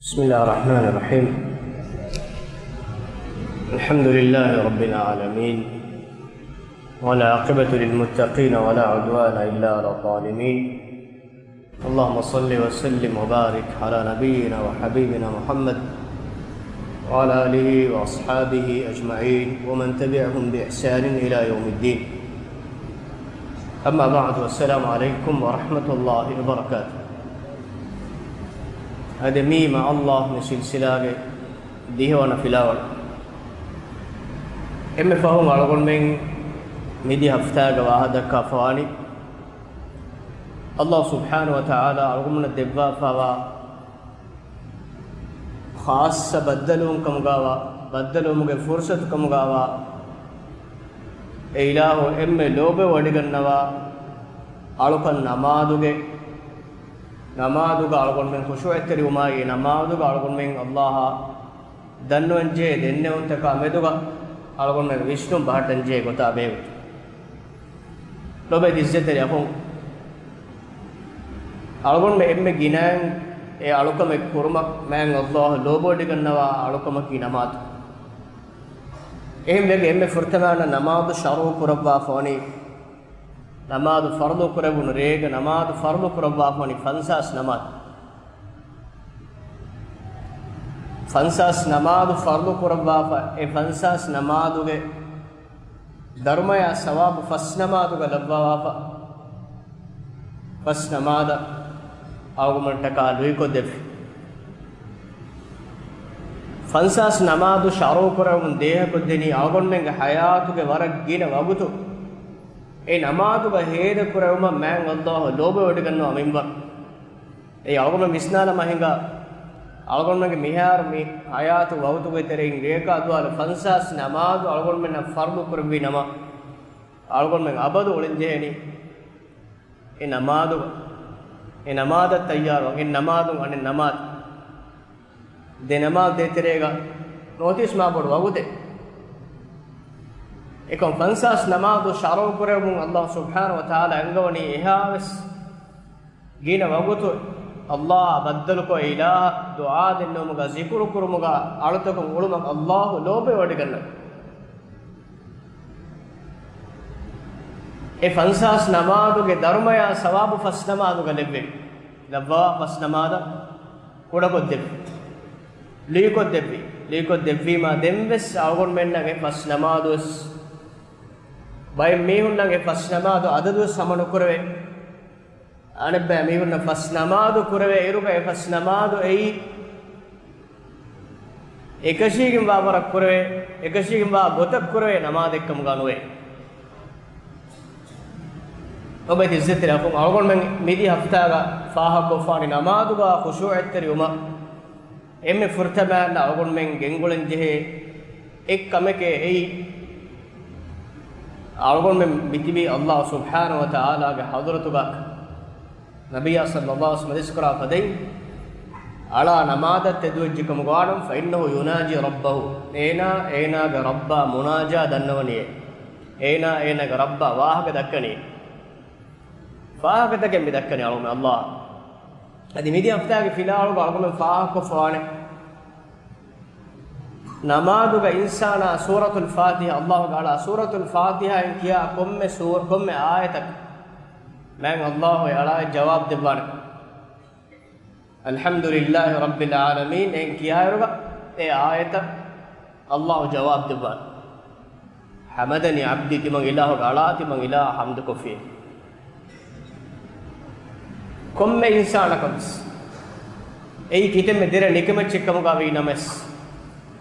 بسم الله الرحمن الرحيم. الحمد لله رب العالمين، والعاقبة للمتقين ولا عدوان إلا على الظالمين. اللهم صل وسلم وبارك على نبينا وحبيبنا محمد وعلى آله وأصحابه أجمعين ومن تبعهم بإحسان إلى يوم الدين. أما بعد، والسلام عليكم ورحمة الله وبركاته. هذا ميم الله من سلسلة ديهوانا في الأول إما فهم على قول من مدي هفتاق وهذا كافواني الله سبحانه وتعالى على قول من الدبا فوا خاص بدلهم كم قاوا بدلهم كم فرصة كم قاوا إله إما لوبه وديكنوا على كن نماذج ನಮಾದುಗ ಅಳಗೊಂಡು ಖುಷುವೆತ್ತರಿ ಉಮಾಯಿ ನಮಾದುಗ ಅಳಗೊಂಡು ಅಲ್ಲಾಹ ದನ್ನುಂಜೆ ದೆನ್ನೆ ಉಂತಕ ಮೆದುಗ ಅಳಗೊಂಡು ವಿಷ್ಣು ಬಾಟಂಜೆ ಗೊತ್ತಾಬೇವು ಲೋಬೆ ದಿಸ್ಸೆತ್ತರಿ ಅಪಂ ಅಳಗೊಂಡು ಎಮ್ಮೆ ಗಿನಾಂ ಎ ಅಳುಕಮೆ ಕುರ್ಮ ಮ್ಯಾಂ ಅಲ್ಲಾಹ ಲೋಬೋಡಿಗನ್ನವ ಅಳುಕಮಕಿ ನಮಾದು එහෙම දෙක එම්මේ ෆුර්තමාන නමාදු ශරූ කුරබ්වා ෆෝනි නමාදු ෆර්දු කුරබුන රේග නමාදු ෆර්දු කුරබ්වා ෆෝනි ෆන්සාස් නමාදු ෆර්දු කුරබ්වා ඒ ෆන්සාස් නමාදුගේ ධර්මය සවාබ ෆස් නමාදුගේ ලබ්වා ෆස් නමාද ආගමන්ට කාලුයි කොදෙෆ් ෆන්සාස් නමාදු ශරූ කුරබුන දේහ කොදෙනි ආගොන්නෙන්ගේ හයාතුගේ වරක් ගින වගුතු ඒ නමාදුග හේද කුරවම මෑන් අල්ලාහ ලෝභ වඩ ගන්නවා මින්බ ඒ අලගොම මිස්නාල මහින්ගා අලගොන්නගේ මිහාර මේ ආයාතු වවතුගේ තෙරින් රේකා දුවල ෆන්සාස් නමාදු අලගොන් මෙන්න ෆර්දු කුරබි නම අලගොන් මෙන් අබදු ඔලින්ජේනි ඒ නමාද තයාරෝ ඒ නමාදු අනේ නමාත් දේ නමාද දේ තෙරේගා නොතිස් මා බොඩ වගුතේ එකම් ෆන්සාස් නමාදු ශරෝ කුරමුන් අල්ලාහ් සුබ්හානහු වතාලා අංගවනි එහාවස් ගින වගුතු අල්ලාහ් බද්දලකෝ ඉලාහ දුආ දෙන්නමුග සිකුරු කුරුමුග අලතකම් උළුමක් අල්ලාහ් ලෝභේ වඩ ගන්න ඒ ෆන්සාස් නමාදුගේ ධර්මය සවාබ ෆස් නමාදුග ලැබෙන්නේ ලබ්වා ෆස් නමාද කුඩකොද්දෙ ලීකොද්දෙවි මා දෙම්වස් අවගොන් මෙන්නගේ ෆස් නමාදුස් බයි මේහුන්නගේ ෆස් නමාදු අදදු සමනු කරවේ අනබ්බෑ මේහුන්න ෆස් නමාදු කරවේ ඉරුගේ ෆස් නමාදු එයි එකශීගින් වාවරක් කරවේ එකශීගින් වා ගොතක් කරවේ නමාද එක්කම ගනුවේ ඔබේ ඉස්සෙතර අපො අවගොන් මෙන් මිදි හෆ්තාගා ෆාහකෝ ෆානි නමාදුගා ඛුෂූඅත්තරි උම එම්මේ ෆුර්තබාන අවගොන් මෙන් ගෙන්ගොලෙන් ජෙහෙ එක්කමකේ එයි අලගොන් මෙ මිතිබි අල්ලාහ් සුබ්හානහු වතාලාගේ හදරතුගා නබිය සල්ලල්ලාහු අලයිහි වසල්ලම් ඉස්කරා ෆදයි අලා නමාදත් එදුවජ්ජකම ගානම් ෆයින්නහු යුනාජි රබ්බහු ඒනාගේ රබ්බා මුනාජා දන්නවනිය ඒනාගේ රබ්බා වාහක දක්කනේ වාහක දකෙන් මිදක්කනේ අලුම අල්ලාහ් අදි මිදි අෆ්තාගේ ෆිලාලුග අලගොන් ෆාහක ෆානේ නමාදුග ඉන්සානා සූරතුල් ෆාතිහා අල්ලාහ් ගාලා සූරතුල් ෆාතිහා එන් කියා කොම්මෙ ආයතක් මෑන් අල්ලාහ් යාලා ජවාබ් දෙබාන අල්හම්දුලිල්ලාහි රබ්බිල් ආලමීන් එන් කියා යරුග ඒ ආයත අල්ලාහ් ජවාබ් දෙබාන හමදනි අබ්දි තිමන් ඉලාහ් ගාලා තිමන් ඉලාහ් හම්ද කොෆී කොම්මෙ ඉන්සානා කම්ස් ඒ කිතෙමෙ දෙර නිකමච්චකම ගාවි නමස්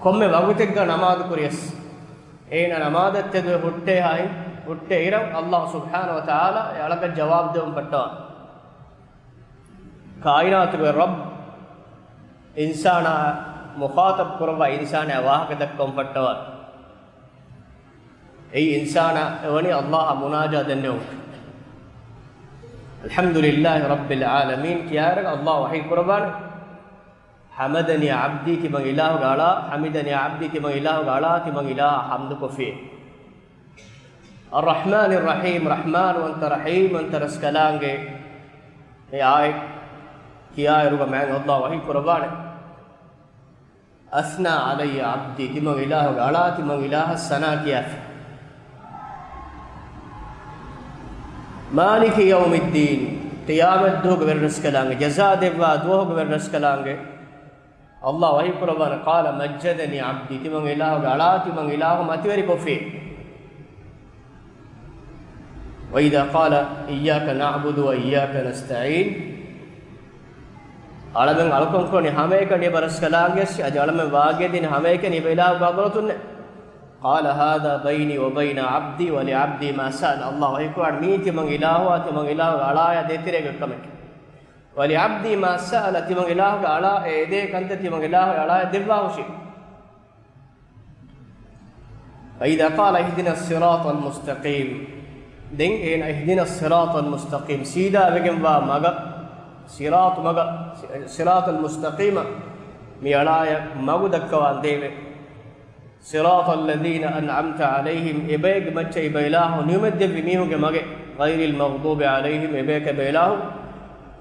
කොම්මೆ ವಗುತೆಗ್ಗ ನಮಾದು ಕುರಿಯಸ್ ಏನ ನಮಾದತ್ತೆದು ಹುಟ್ಟೆ ಹಾಯಿ ಹುಟ್ಟೆ ಇರಂ ಅಲ್ಲಾಹ್ ಸುಬ್ಹಾನಹು ವತಾಲ ಯಳಕ ಜವಾಬ್ ದೇವಂ ಪಟ್ಟ ಕಾಯಿನಾತುಗೆ ರಬ್ ಇನ್ಸಾನ ಮುಖಾತಬ್ ಕುರವ ಇನ್ಸಾನ ವಾಹಕ ದಕ್ಕಂ ಪಟ್ಟವ ಈ ಇನ್ಸಾನ ವನಿ ಅಲ್ಲಾಹ್ ಮುನಾಜಾ ದನ್ನೆವು ಅಲ್ಹಮ್ದುಲಿಲ್ಲಾಹಿ ರಬ್ಬಿಲ್ ಆಲಮೀನ್ ಕಿಯಾರ ಅಲ್ಲಾಹ್ ವಹಿ ಕುರಬಾನ حمدني عبدي كما إله قالا حمدني عبدي كما إله قالا كما إله حمدك فيه الرحمن الرحيم رحمن وانت رحيم وانت رسكلانge يا آي كيا يروق معنا الله وهي قربان أثنى علي عبدي تمن إله على تمن إله السنا كيف مالك يوم الدين قيامت دوغ ورنس كلانge جزاء دوا دوغ ورنس كلانge الله وحي قربان قال مجدني عبدي تمن إله على تمن إله متوري كفي وإذا قال إياك نعبد وإياك نستعين علمن علكم كوني هميك نبرس كلانge علمن واجه دين هميك نبيلا قابلتن قال هذا بيني وبين عبدي ولعبدي ما سأل الله ويقول ميتي من إله واتي من إله على يدتري كمك ولعبدي ما سأل تي من إله على يدي كنت تي من إله على دباوشي فإذا قال اهدنا الصراط المستقيم دين إن اهدنا الصراط المستقيم سيدا بكم مغا صراط مغا صراط المستقيم ميلايا مغو دكوان ديبه صراط الذين أنعمت عليهم إبيك مچ إبيلاه نيمد بميهو كمغه غير المغضوب عليهم إبيك إبيلاه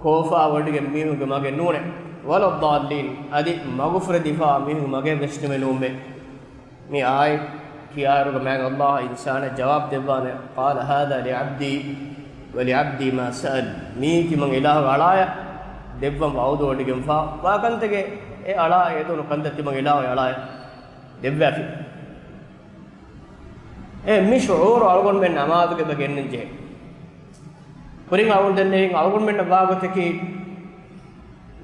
كوفا ودك ميهو كمغه نون ولا الضالين أدي مغفر دفاع ميهو مغه وشتملوم مي آي كي آيرو من الله إنسان جواب دبانه قال هذا لعبدي ولعبدي ما سأل مي كي من إله علايا دبم واودو ودكم فا واكنتك إيه علايا يدون كنتك من إله علايا دبافي مش شعور ألقون من نماذج بجنن جه كورين ألقون دنيين ألقون من نباغو تكي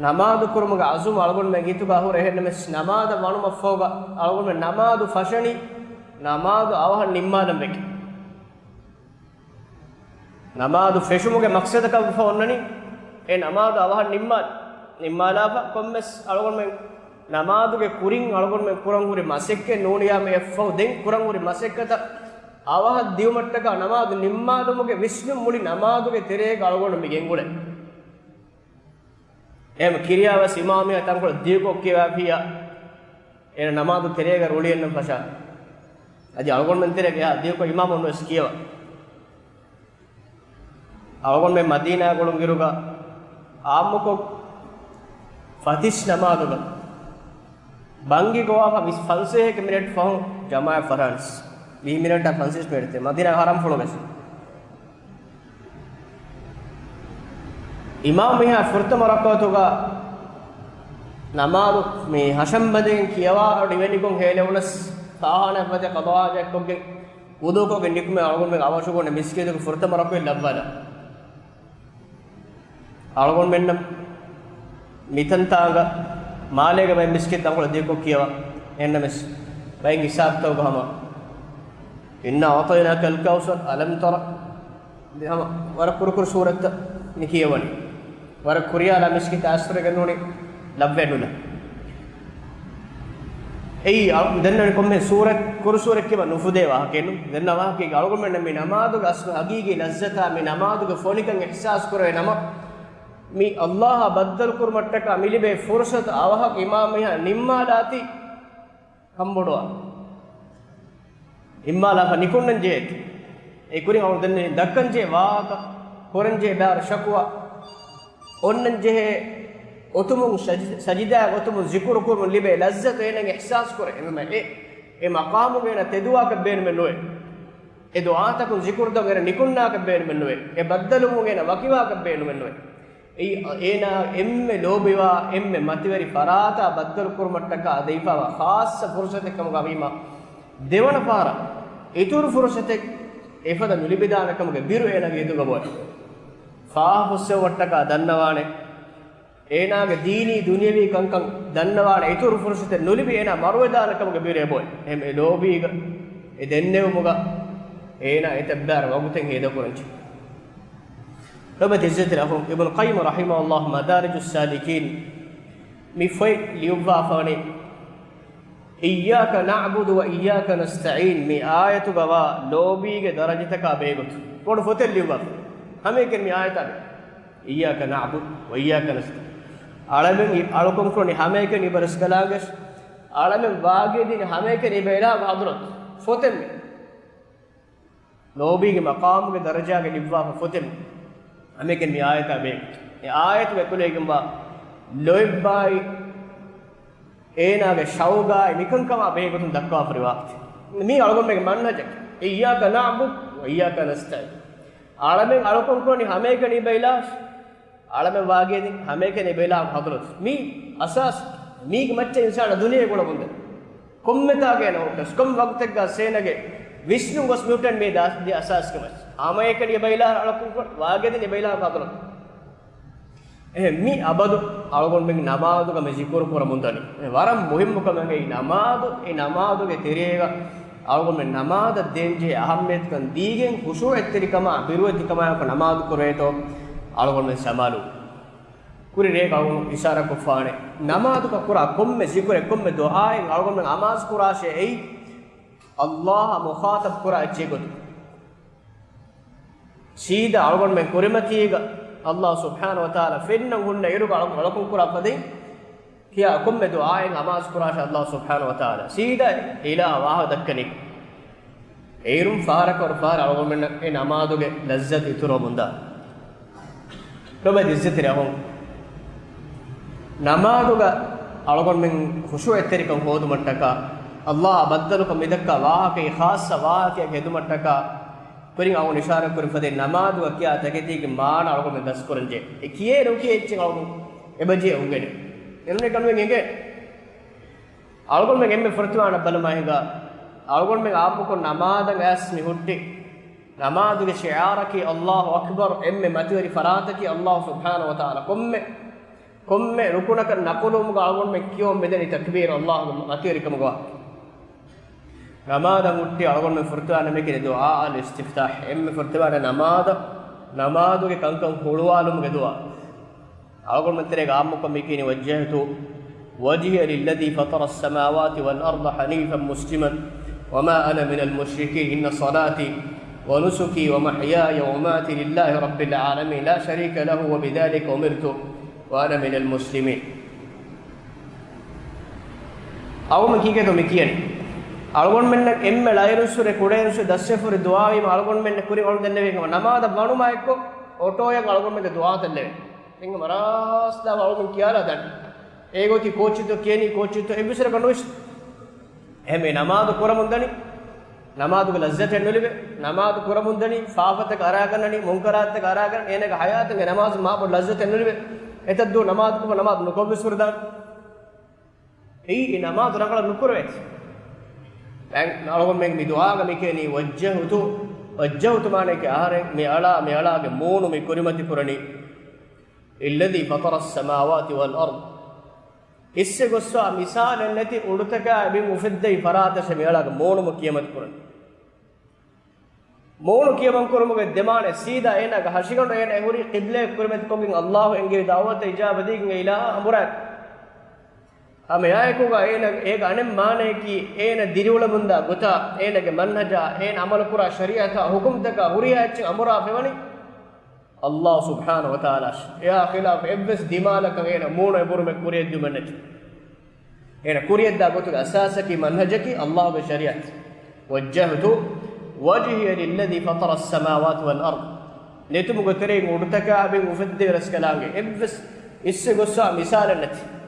نماذج كورمك عزوم ألقون من جيتو كهور هن مس نماذج وانو مفوقا ألقون من نماذج فشني نماذج أوه نيمادم بك نماذج فشومك مقصد كفونني نماذج أوه نيمالا كمس ألقون من නමාදුගේ කුරින් අලගොන් මේ කුරංගුරි මාසෙක්කේ නෝනියා මේ එෆෝ දෙන් කුරංගුරි මාසෙක්කත අවහ දියුමට්ටක නමාදු නිම්මාදුමගේ විශ්ණු මුලි නමාදුගේ තෙරේ අලගොන් මිගෙන් ගුල එම් කිරියාව සීමාමිය තංකොල දීකෝ කියවා පියා එන නමාදු තෙරේ ග රොලියෙන් පෂා අද අලගොන් මෙන් තෙරේ ගියා දීකෝ ඉමාම මොනස් කියවා අලගොන් මේ මදීනා ගොළුන් ගිරුගා ආම්මකෝ ෆතිස් නමාදුග Bangi goa fa 5 minute fahun jamaa farans 20 minute 5 minute madina haram fono bes imam meha furta marakatuga namaru me hasham baden kiyawa diveni kon hele unas sahana bade qada jakkoge wudu ko ge nikme algon me avashu ko ne miskede ko furta marakwe labwala algon mennam mitantanga मालेगा मैं बिस्किट तंगल देखो किया and miss भाई हिसाब तो हम इन्ना अतयना कल कौसर अलम तर हम वर कुरकुर सूरत निकियवनी वर कुरिया ला बिस्किट आश्रय गनोनी लब्वेनुला एई दन्न कोम्मे सूरत कुर सूरत के नुफुदे वा केनु दन्न वा के गालगो में नमी नमादु अस हगीगे लज्जता में नमादु के फोनिकन एहसास करे नमा मी अल्लाह बद्दल कुरमट्टक मिलिबे फुर्सत आवहक इमाम यह निम्मा दाती कंबोडवा इम्माला फ निकुन्नन जेत ए कुरी और दन्ने दक्कन जे वाक कोरन जे बार शकवा ओन्नन जे ओतुमु सजिदा ओतुमु जिक्र कुर लिबे लज्जत एने एहसास करे एमे ए मकाम गेना तेदुआ के बेन में नोए ए दुआ तक जिक्र दो गेना निकुन्ना के बेन में नोए ए बद्दलु गेना वकिवा के बेन में नोए एना एम्मे लोबिवा एम्मे मतिवरी फराता बद्दल कुरमट्टक अदैफावा खास फुर्सते कम गवीमा देवन पारा इतुर फुर्सते एफद नुलिबिदान कम गे बिरु एना गे दुगबोय फाह हुस्से वट्टक दन्नवाने एना गे दीनी दुनियवी कंकं दन्नवाने इतुर फुर्सते नुलिबि एना मरुवेदान कम गे बिरे बोय एमे लोबी ग ए देन्नेव मुगा एना एतब्बार वगुतें हेद कुरंचि ربط عزت لهم ابن القيم رحمه الله مدارج السالكين مفوي ليوفا فاني إياك نعبد وإياك نستعين مي آية غوا لوبي کے درجة کا بيغت کون فتل ليوفا ہمیں کہ مي آية تابع إياك نعبد وإياك نستعين علمن علكم كوني ہمیں کہ نبرس کلاگش علمن واگے دین ہمیں کہ نبیلا حضرت فتل لوبي کے مقام کے درجہ کے ليوفا فتل अमेकन में आयत आबे आयत में कुले गंबा लोइबाई ඒනාගේ ශෞගා මිකංකම බේගතුන් දක්වා පරිවාක්ති මේ අලගොන් මේක මන්නජ ඉයාක නඅබුද් ව ඉයාක නස්තයින් ආලමෙන් අලකොන් කොනි හැමේක නිබයිලා ආලමෙන් වාගේදී හැමේක නිබයිලා හදරත් මේ අසස් මේක මච්ච ඉන්සාන දුනියේ කොළ බොන්ද කොම්මතාගේ නෝකස් කොම් වක්තක සේනගේ විෂ්ණු ගොස් මියුටන් මේ දාස් දී අසස්කම ආමේක නිබයිලා අලකොන් වාගේදී නිබයිලා හදරත් mi abadu algon meng namadu ka me zikr kora mundani waram muhimmu ka meng ei namadu ge terega algon meng namada denje ahammet kan digen khushu etterikama biruetikama ka namadu koreto algon meng samalu kuri re ka isara ko faane namadu ka kura komme zikr komme du'a algon meng amaz kura she ei allah mukhatab kura echegot sida algon meng korimatiga Allah subhanahu wa ta'ala finnan hunna iruga alakun kura fadi kiya komme du'aen amaz kurasha Allah subhanahu wa ta'ala sida ila waha dakkani eirum faraka or far algon men en amaduge lazzat ituro munda robe izzati rahon namaduga algon men khushu etterikam hodu mattaka Allah baddaluka midakka waha ke khassa waha ke gedu mattaka kuring awun ishara kurin fade namadu kiya taketi ke maan algo me das kuranje e kiye roki etchen algo ebaje ungene enne kanwen enge algo me emme furtuana balamahinga algo me aapu ko namada gas mi hutti namadu ge shi'ara ki Allahu akbar emme matwari farata ki Allah subhanahu wa ta'ala komme rukunaka nakulum ga algo me kiyo medeni takbir Allah matwari kamwa namada mutti algon me furtuana me kine du'a al istiftah emme furtuana namadu ge kankan huluwalum ge du'a algon me tere ga ammuka me kine wajjahtu wajhiya lilladhi fatara as-samawati wal arda hanifan musliman wama ana min al mushrikeen inna salati wa nusuki wa mahyaya wa mamati lillahi rabbil alamin la sharika lahu wa bidhalika umirtu wa ana min al muslimin awum kike to me kiyani algon menne emme lairusure kudensu dassefuri duawi algon menne kuri ol denne weka namada banuma ekko otoya algon menne dua denne inga marasda algon kiyala dan egoti coachito keni coachito ebisere kanush emme namadu kuramundani namadu ge lazzat ennolibe namadu kuramundani faafata karaganani munkarat karagan enega hayat ge namaz ma bo lazzat ennolibe etaddu namadu ko namadu nokobisurdan ei namadu rangala nukurvet algon meng mi du'a ga mikeni wajjahtu mane ke ahare me ala ge moonu me kurimati purani illadhi fatara as-samawati wal ard isse gossa misal ennati udutaka bi mufaddai farata se me ala ge moonu me kiyamati purani moonu kiyamam kurumuge demane sida ena ga hashigondo ena ehuri qibla kurimati kogin Allah engiri dawata ijabati ila amurat ame ayekuga ega anem mane ki ena diriwula munda gota enage manhaja ena amal kura shariata hukum taka huriya ech amura fevani Allah subhanahu wa ta'ala ya khilaf ebs dimalaka ena mono eburu me kuriyeddu manati ena kuriyedda gotu asasaki manhajaki Allah be shariat wajjahtu wajhiya lilladhi fatara as-samawati wal ard netumu gotere udutaka be ufadde raskalange ebs isse gossa misalanati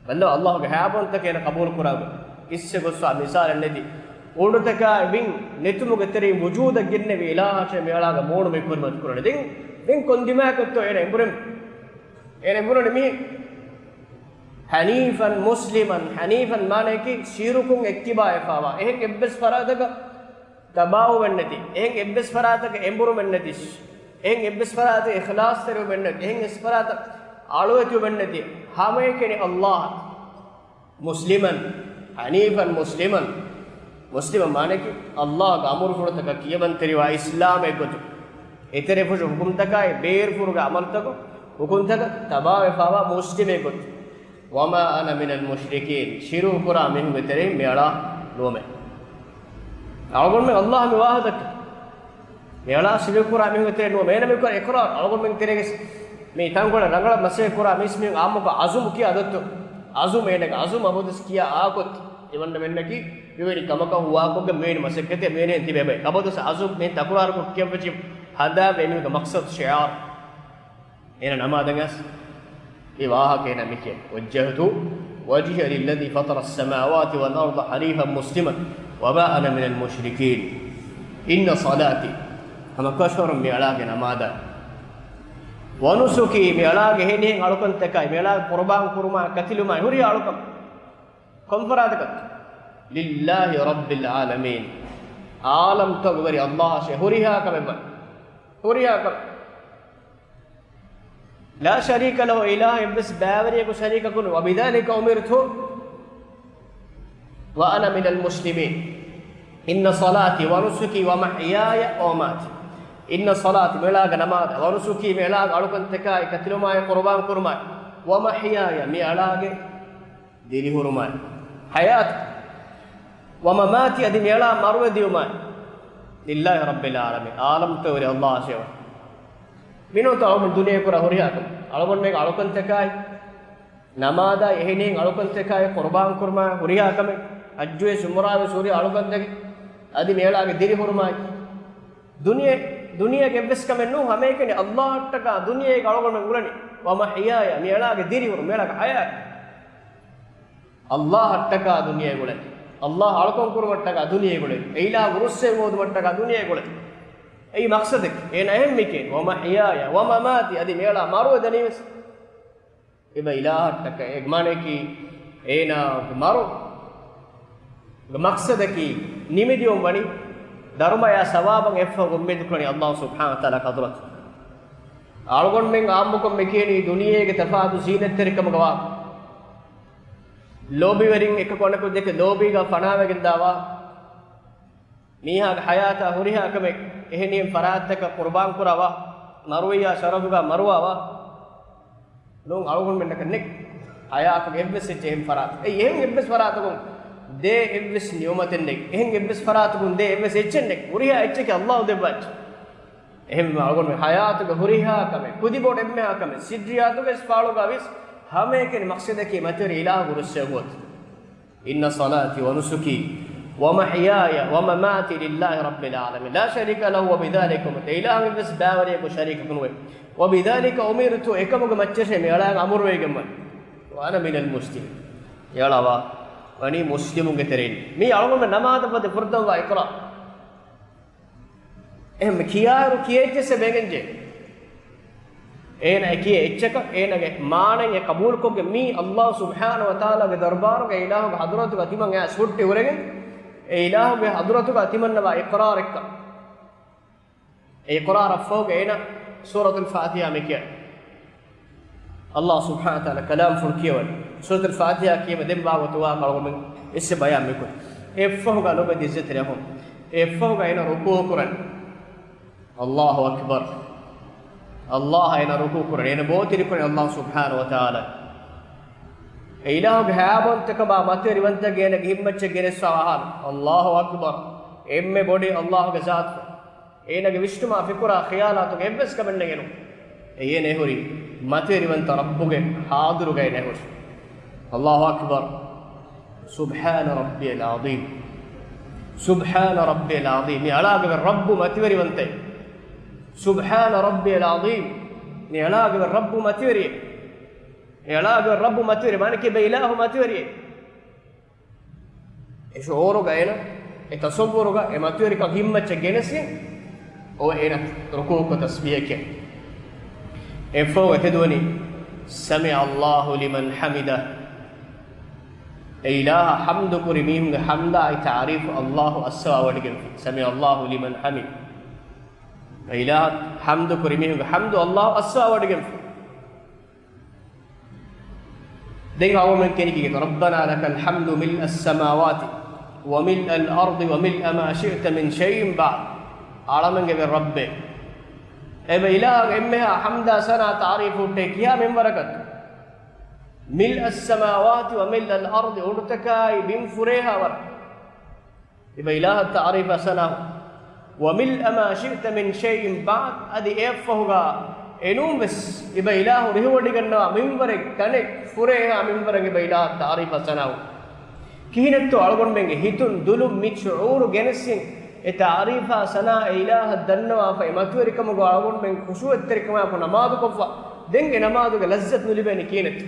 ballo Allah ge haabonta kena qabul kurago isse gossa misal annedi udutaka bin netumu getere wujuda ginne ve ilaha me alaga moonu me kurmat kurane den kondima kotto ene emburone mi hanifan musliman hanifan mane ki shirukun ekkiba efawa ehen ebbes faradaga tabawu wennati ehen ebbes faradaga emburu wennati ehen ebbes faradaga ikhlas teru wennati ehen es faradaga aluwetu wennati hamekeni Allah musliman hanifan musliman mane ki Allah ga amur furutaka kiyaban teriwa islam egotu etere fuju hukum taka beer furuga amal tako hukum taka tabawe fawa muslim egotu wama ana min al mushrikeen shiru qura min betere meala lome algon me Allah me wahadak meala shiru qura min betere no mena me ko ekra algon me terege me tangola rangala mase qura mismi amuka azum ki adattu azum enega azum abodus kiya akot evanna mennaki viveri kamaka huwa ko ge meni masekete meni tibebe abodus azum me takular ko kiyapchi hada venu ga maqsad shi'ar ena namadangas e waha kena mike wajjahtu وجه للذي فطر السماوات والأرض حنيفا مسلما وما أنا من المشركين إن صلاتي هم كشور ميلاك نماذا ونسكي ميلاك هنيه ألوكن تكاي ميلاك قربان كرما كتلو ما هوري ألوكم كم فرادك لله رب العالمين عالم تغبري الله شهورها كمبا هوريها كم لا شريك له إله بس باوري كو شريك كن وبذلك أمرت وأنا من المسلمين إن صلاتي ونسكي ومحياي ومماتي إن صلاتي ميلاغ نماذ ونسكي ميلاغ ألوكن تكاي كتلو ماي قربان كرماي ومحياي ميلاغ ديري هرماي حياتي ومماتي أدي ميلاغ مروي ديوماي لله رب العالمين عالم توري الله شيء minun tahu dunia kura huriya kan algon meg alokan tekai namada ehinin alokan tekai qurban kurma huriya kame ajjue sumurawe suri alokan tek adi mela ge diri hurma dunia ge bes kame nu hame kene allah taka dunia ge algon meg urani wa mahiyaya mela ge diri hur mela ge haya allah taka dunia ge ulani allah algon kurma taka dunia ge ulani eila urusse modu taka dunia ge ulani أي مقصدك إن أهمك ومحياي ومماتي هذه ميلا مارو دنيمس إبا إلهك إجمانك إنا مارو مقصدك نمد يوم بني دارما يا سوابا يفهم أمد كوني الله سبحانه وتعالى قدرت أرغون من عامكم مكيني دنيا كتفاعل زينة تركم غواب لوبي ورين إكقونا كودك لوبي كفناوة كنداوا ميها حياة هوريها كمك එහෙනියම් ෆරාත්තක කුර්බාන් කුරවා මරුවියා ශරෆුගා මරුවා ලොන් අලුගොන් මෙන්න කන්නෙක් අයාක එබ්බස් එච්චෙම් ෆරාත් ඒ එහෙන් එබ්බස් ෆරාතකුන් දේ එබ්බස් නියමතෙන්නෙක් එහෙන් එබ්බස් ෆරාතකුන් දේ එබ්බස් එච්චෙන්නෙක් හුරියා එච්චක අල්ලාහ් දෙබ්බත් එහෙන් අලුගොන් මේ හයාතක හුරියා කමෙ කුදි බොඩ එම්මා කමෙ සිද්රියාතුක ස්පාලු ගවිස් හැමේකේ මක්සදකේ මතර ඉලාහ ගුරුස්සෙවොත් ඉන්න සලාති වනුසුකි ومحياي ومماتي لله رب العالمين لا شريك له وبذلك إله بس باوري شريك كنوي وبذلك أمرت إكمك متشي ميلا أمر ويجمع وأنا من المسلمين يا الله وأني مسلم كثيرين مي أعلم من نماذج فد فرد وإقرأ كيار كييت سبعينجي أنا كي إتشك أنا مانا يقبول كوك مي الله سبحانه وتعالى بدربار كإله بحضرته كتيمان يا سوت تورين إله بحضرته كتيمان نبا إقرارك إقرار فوق أنا سورة الفاتحة مكيا الله سبحانه وتعالى كلام فركيون سورة الفاتحة كي بدم باب وتوا قالوا من إيش بيان مكون إفهم قالوا بدي زت لهم إفهم أنا ركوع قرآن الله أكبر الله أنا ركوع قرآن أنا بوتي قرآن الله سبحانه وتعالى إله بهابون تكبا ماتير وانت جينا جيمة جينا سواهان الله أكبر إم بودي الله كذات إينا جوشت ما فكرة خيالات وجبس كمن نجنو إيه نهوري ماتير وانت ربك حاضر جاي نهور الله أكبر سبحان ربي العظيم سبحان ربي العظيم نعلاق بالرب ماتير وانت سبحان ربي العظيم نعلاق بالرب ماتير نعلاق بالرب ماتير ما نكيب إله ماتير شعوره جاينا تصوره جا ماتير كهيمة جنسي أو إنا ركوع وتسبيح إفوا تدوني سمع الله لمن حمده إله حمد كريم حمد أي تعريف الله السوا ولكن سمع الله لمن حمد إله حمد كريم حمد الله السوا ولكن دين أول من كنيكي ربنا لك الحمد ملء السماوات وملء الأرض وملء ما شئت من شيء بعد عالمن جبر ربه أب إله إمها حمدا سنا تعريف تكيا من بركة ملء السماوات وملء الأرض ورتكاي بين فريها ور أب إله التعريف سنا وملء ما شئت من شيء بعد أدي إفهوغا إنهم بس أب إله رهو ديكنا من برك كنك فريها من برك أب إله التعريف سنا كهينتو ألقون بينه هيتون دلوم ميت شعور جنسين التعريف سنا إله الدنوا فإماتوري كم قالون من خشوع التركما فنماذج كفا دين نماذج لذة نلبي نكينت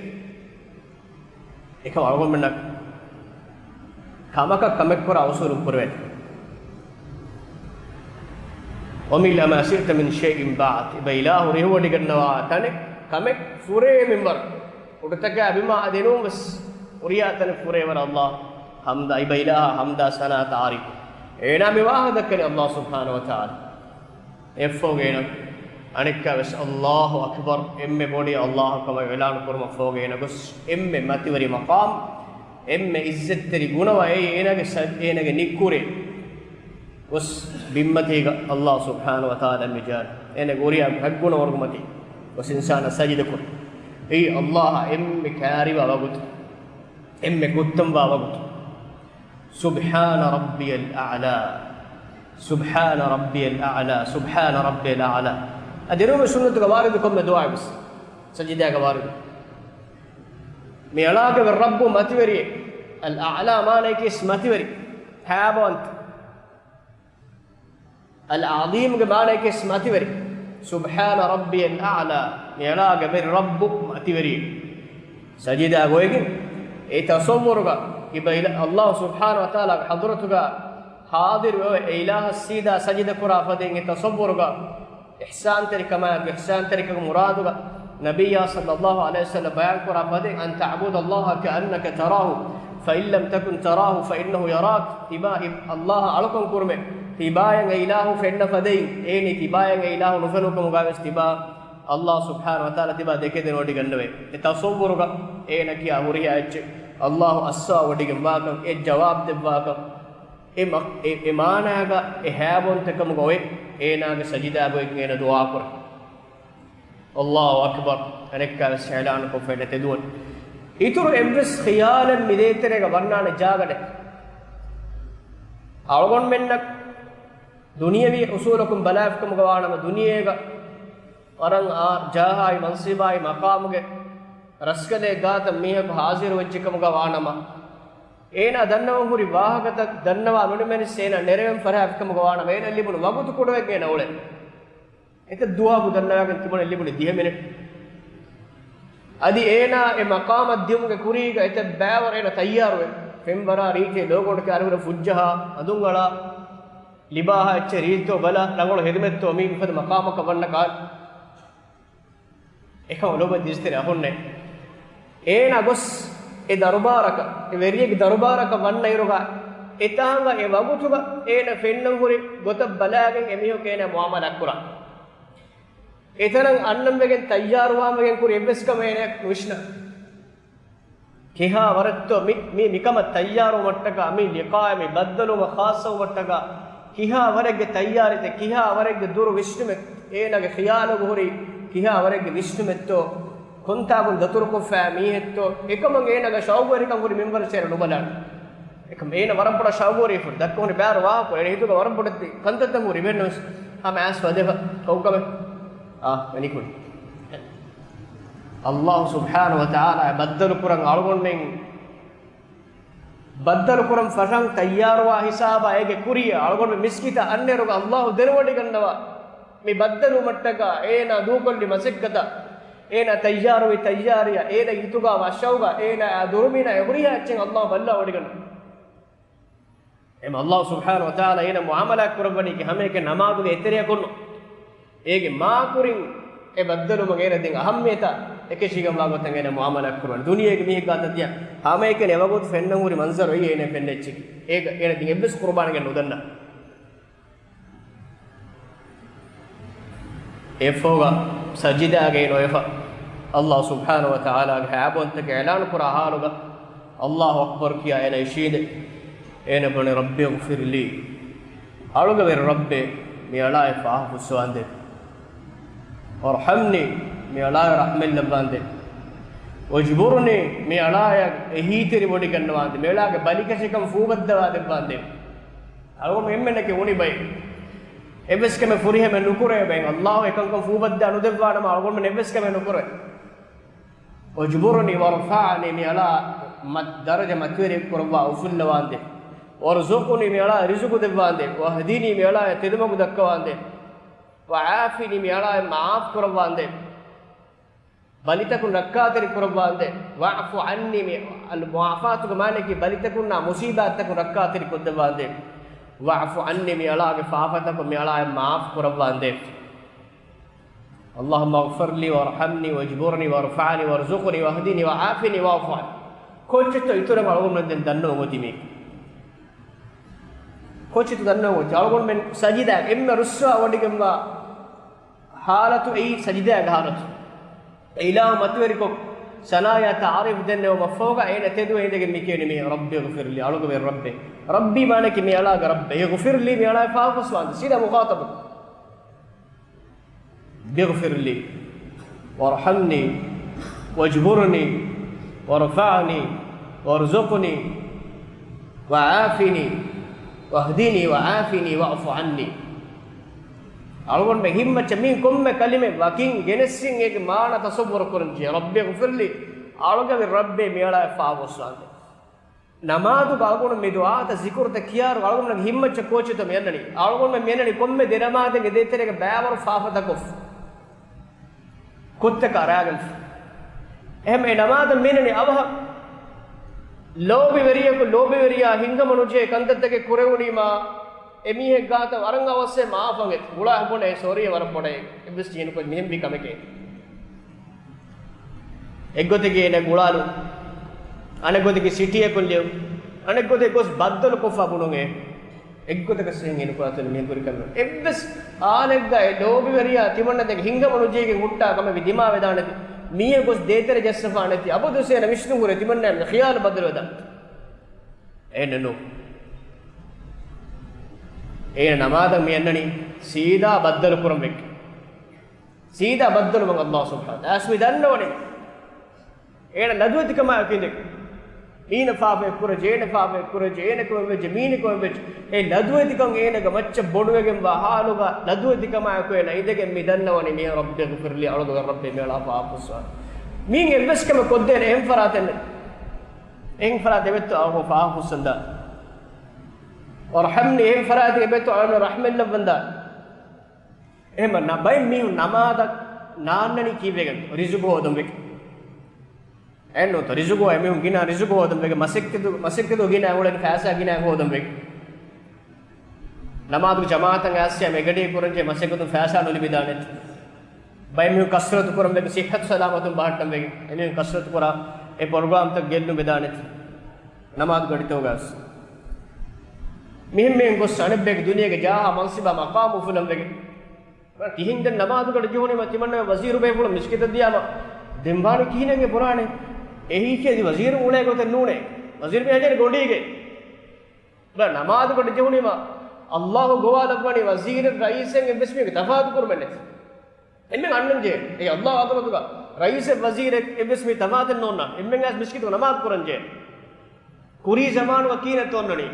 ekam algon mennak kamaka kamek kora usulum kurwen ومن ما شئت من شيء بعد بإله رهو ديغنوا تاني كمك فوري منبر ودتك بما ادينوم بس ورياتن فوري ور الله حمد اي بإله حمد سنا تعريف اينا مواهدك الله سبحانه وتعالى افوغينا انك بس الله اكبر ام بودي الله كما اعلان كرم فوغينا بس ام ماتوري مقام ام عزت تري غنوا ايناගේ නික්කුරේ وس بمتيغ الله سبحانه وتعالى مجال انا غوريا حقنا ورغمتي وس انسان سجدكم اي الله ام كاري بابغت ام كتم بابغت سبحان ربي الاعلى سبحان ربي الاعلى سبحان ربي الاعلى اديرو سنه غواردكم دعاء بس سجدا غوارد ميلاك الرب متوري الاعلى مالك اسمتوري هابونت العظيم جمالك اسمتي وري سبحان ربي الأعلى يلاقى من رب ماتي وري سجد أقويك يتصورك يبقى الله سبحانه وتعالى حضرتك حاضر إله السيدة سجد كرافدين يتصورك إحسان ترك ما إحسان ترك مرادك نبي صلى الله عليه وسلم بيان كرافدين أن تعبد الله كأنك تراه فإن لم تكن تراه فإنه يراك تبا الله علىكم كرمه تباين إله فإن فدين إني تباين إله نفنكم مقابس تبا الله سبحانه وتعالى تبا دكتين ودي جنبه تصورك إنك يا مريا الله أسا ودي جنباكم الجواب دباكم إيمانك إهابون تكم قوي إنك سجدا بوي إن دعاء كر الله أكبر أنك سعلانكم فإن تدون إتر إمرس خيالا مديترك ورنان جاغد أرغون منك دنيوي أصولكم بلافكم غوانما دنيا ورن جاهاي منصباي مقامك رسكلي غاتم ميهك حاضر وجهكم غوانما ඒනා දන්නව හුරි වාහකත දන්නවා නොනෙමෙන සේන නෙරෙම් ෆරහක්කම ගවාන වේන ලිබුණු වගුතු කොඩවෙක් ගෙන ඕලේ එත දුවා බුදන්නවාගෙන් තිබුණ ලිබුණු 10 මිනිත් අදි ඒනා ඒ මකාම දියුම්ගේ කුරීග එත බෑවර එන තයාර වෙ පෙම්බරා රීතේ ලෝකොඩ කාරුර ෆුජ්ජහා අදුංගලා ලිබාහා එච්ච රීතෝ බල ළඟොල හෙදමෙත්තෝ මී විපද මකාමක වන්න කා එකම ලෝබ දිස්තර අහොන්නේ ඒනා ගොස් ඒ දරබාරක ඒ වෙරියගේ දරබාරක වන්න ඉරුග එතහංග ඒ වගුතුග ඒන ෆෙන්නම් හුරි ගොත බලාගෙන් එමිහෝ කේන මුආමලක් කුරා එතරම් අන්නම්ගෙන් තයාරුවාමගෙන් කුරි එබ්ස්කම එනක් විශ්න කිහා වරත්තෝ මේ මිකම තයාරු මට්ටක අමි ලිකාය මේ බද්දලුම ખાસව මට්ටක කිහා වරගේ තයාරිත කිහා වරගේ දුරු විශ්නමෙ ඒනගේ ඛියාලු හුරි කිහා වරගේ විශ්නමෙත්තෝ kontagun daturko fami hetto ekam eenaga shawgori kam gori member sera nubalan ekam eena warampoda shawgori fur dakkone baar wa ko ene hituga warampodetti kantatam gori mennos am as wadeva kawkame manikun Allah subhanahu wa ta'ala baddal kuran algonnen baddal kuran fasang tayyarwa hisaba ege kuriya algonne miskita anneruga Allah derwadi gannawa me baddalu mattaka eena dukolli masekkata ඒන තයාරුයි තයාරිය ඒන යුතුගා වශවුගා ඒන දුරුමින එවරියා එච්චෙන් අල්ලාහ් බල්ලා වඩිගන එම අල්ලාහ් සුබ්හානහු වතාලා ඒන මුආමලක් කරවණි කි හැම එක නමාදුගේ එතරිය කොන්න ඒගේ මා කුරින් ඒ බද්දලුම ගේන දෙන් අහම්මියත එක ශිගම් වාගොතන් ඒන මුආමලක් කරවන දුනියේගේ මිහ ගාතතිය හැම එක නෙවගොත් ෆෙන්න හුරි මන්සර් ඔයි ඒන ෆෙන්නෙච්චි ඒක ඒන දින් එබ්බස් කුර්බාන ගෙන උදන්න එෆෝගා සජිදාගේ නොයෆා Allah subhanahu wa ta'ala haabonta ke elan kura haluga Allahu akbar kiya ena ishide ena bane rabbi ighfir li aluga ver rabbi mi ala faafu suwande warhamni mi ala rahmel labande wajburni mi ala ehiteri bodi kannawande melage balikashikam fuubaddawade bande aluga memmene ke uni bay ebeske me furihe me nukure ben Allah ekankam fuubadda anudevwana ma aluga me nebeske me nukure وجبرني ورفعني ميلا درجة متوري كربا وفل واندي ورزقني ميلا رزق دبواندي وهديني ميلا تدمك دكواندي وعافني ميلا معاف كربواندي balitakun rakkaateri kurabande wa'fu anni me al mu'afatu ke mane ki balitakun na musibat takun rakkaateri kodbande wa'fu anni me alage faafata ko me alaye maaf kurabande Allahumma ighfir li warhamni wajburni warfa'ni warzuqni wahdini wa'afini wa'fu an kochito itura algon men danno ngoti me kochito danno ngoti algon men sajida emme ruswa wadigemwa halatu ei sajida ga halatu ilah matweriko sanaya ta'arif denne wa mafoga ene tedu edege mikeni me rabbi ighfir li alugo me rabbi mane ki me ala ga rabbi ighfir li me ala faafus wa sida mukhatab ighfir li warhamni wajburni warfa'ni warzuqni wa'afini wahdini wa'afini wa'fu anni algon me himma chamin komme kalime wakin genessin ek maana tasawwur kurunji rabbi ighfirli algon me rabbi meala faawusande namadu algon me du'a ta zikr ta kiyar algon me himma cha kochito me annani algon me menani komme denamade ge deterege baawaru faafata kof kutte karagal ehm e namada menani avha lobi veriya hinga manuje kandattege kurewunima emihe gata waranga wasse maafanget gula hone sorry war pode ibis jin ko mihim bi kameke eggotige ne gulalu anegotige city ekollew anegote gos baddal ko fabunonge eggotige sen enu ko atel me guri kanno ibis anegga e lobi veriya timonne de hinga manujege hutta kame vidima vedanati miye gos detere jessafa nati abudu sena vishnu gure timonne khiyal badal vedan enenu ඒ නමාද මෙන්නනි සීදා බද්දල කුරම් වෙක් සීදා බද්දල මං අල්ලාහ් සුබ්හානහු ආස්මි දන්නෝනේ ඒන නදුවතිකම අකින්දෙක් ඊන ෆාබේ කුර ජේන ෆාබේ කුර ජේන කොම් වෙ ජමීන කොම් වෙ ඒ නදුවතිකම් ඒනග මච්ච බොඩුවගෙන් වහාලුග නදුවතිකම අකේ නයිදගෙන් මි දන්නෝනේ මේ රබ්බේ ගෆිර්ලි අලුග රබ්බේ මේලා ෆාපුස්වා මින් එල්වස්කම කොද්දේන එම් ෆරාතෙන් එම් ෆරා දෙවෙත් අහු ෆාපුසන්දා warhamni em farati beto ana rahmella banda em na bay mi namada naannani kiwegen rizugo hodam wek enno to rizugo em gina rizugo hodam wek masekkedu gina ulen faasa gina hodam wek namadu jamaatan asya megadi kuranje masekkedu faasa noli bidanet bay mi kasrat kuram wek sihat salamatum bahatam wek ene kasrat kura e program tak gelnu bidanet namad gadito gas මිහිම් මෙන් ගොස් අනෙබ්බෙක දුනියගේ ජාහ මන්සිබා මකාමු ෆුලම් වෙගේ කිහින්ද නමාදු කඩ ජෝනේ මතිමන්න වසීරු බේ ෆුලම් මිස්කිත දියාම දෙම්බාරු කිහිනගේ පුරානේ එහි කේදි වසීරු උලේ ගොත නූනේ වසීරු මේ හජර ගොඩීගේ බ නමාදු කඩ ජෝනේ මා අල්ලාහ් ගෝවාලබ්වනි වසීරු රයිසෙන් එබ්ස්මිගේ තෆාදු කරමන්නේ එන්නේ අන්නන්ජේ ඒ අල්ලාහ් අතලතුක රයිසෙ වසීරු එබ්ස්මි තමාදෙන් නෝන්න එම්මෙන් ඇස් මිස්කිත නමාදු කරන්ජේ කුරි ජමානු වකීනත් ඔන්නනි